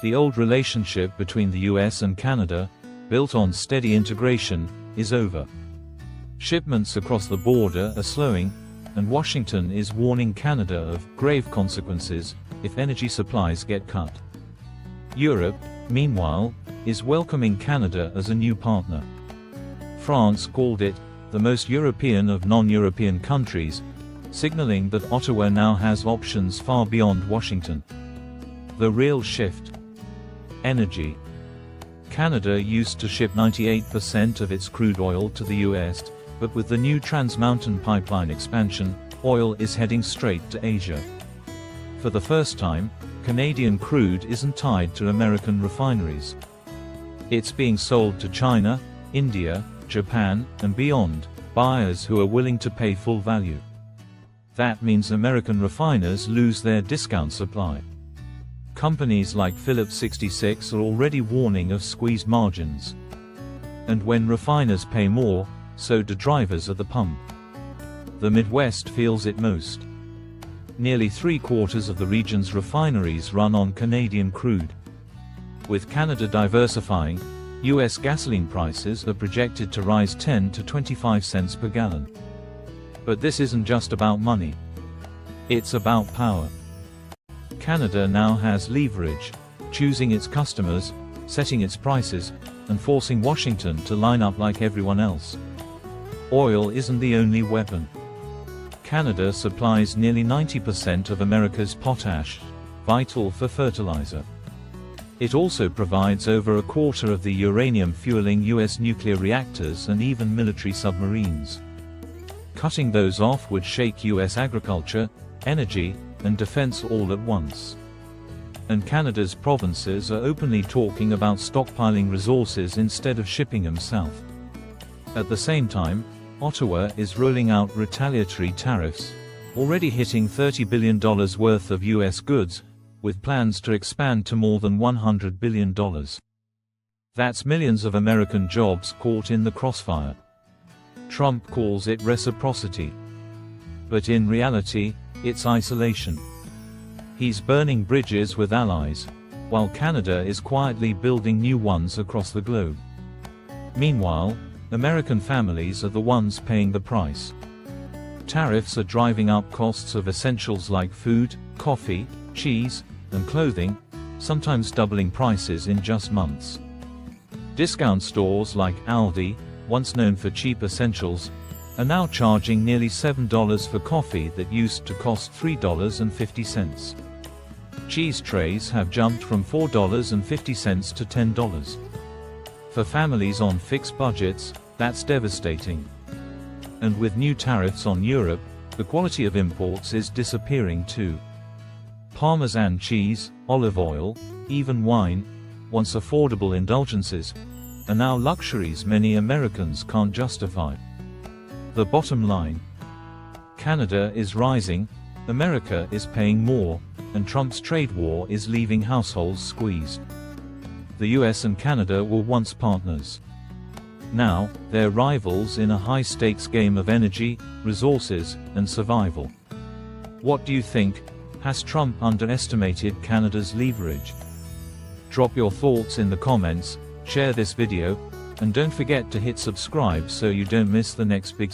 The old relationship between the US and Canada, built on steady integration, is over. Shipments across the border are slowing, and Washington is warning Canada of grave consequences if energy supplies get cut. Europe, meanwhile, is welcoming Canada as a new partner. France called it the most European of non-European countries, signaling that Ottawa now has options far beyond Washington. The real shift. Energy. Canada used to ship 98% of its crude oil to the US, but with the new Trans Mountain pipeline expansion, oil is heading straight to Asia. For the first time, Canadian crude isn't tied to American refineries. It's being sold to China, India, Japan, and beyond, buyers who are willing to pay full value. That means American refiners lose their discount supply. Companies like Phillips 66 are already warning of squeezed margins. And when refiners pay more, so do drivers at the pump. The Midwest feels it most. Nearly 3/4 of the region's refineries run on Canadian crude. With Canada diversifying, US gasoline prices are projected to rise 10 to 25 cents per gallon. But this isn't just about money. It's about power. Canada now has leverage, choosing its customers, setting its prices, and forcing Washington to line up like everyone else. Oil isn't the only weapon. Canada supplies nearly 90% of America's potash, vital for fertilizer. It also provides over a quarter of the uranium fueling US nuclear reactors and even military submarines. Cutting those off would shake US agriculture, energy, and defense all at once. And Canada's provinces are openly talking about stockpiling resources instead of shipping them south. At the same time, Ottawa is rolling out retaliatory tariffs, already hitting $30 billion worth of US goods, with plans to expand to more than $100 billion. That's millions of American jobs caught in the crossfire. Trump calls it reciprocity. But in reality, it's isolation. He's burning bridges with allies, while Canada is quietly building new ones across the globe. Meanwhile, American families are the ones paying the price. Tariffs are driving up costs of essentials like food, coffee, cheese, and clothing, sometimes doubling prices in just months. Discount stores like Aldi, once known for cheap essentials, are now charging nearly $7 for coffee that used to cost $3.50. Cheese trays have jumped from $4.50 to $10. For families on fixed budgets, that's devastating. And with new tariffs on Europe, the quality of imports is disappearing too. Parmesan cheese, olive oil, even wine, once affordable indulgences, are now luxuries many Americans can't justify. The bottom line: Canada is rising, America is paying more, and Trump's trade war is leaving households squeezed. The US and Canada were once partners. Now, they're rivals in a high-stakes game of energy, resources, and survival. What do you think? Has Trump underestimated Canada's leverage? Drop your thoughts in the comments, share this video, and don't forget to hit subscribe so you don't miss the next big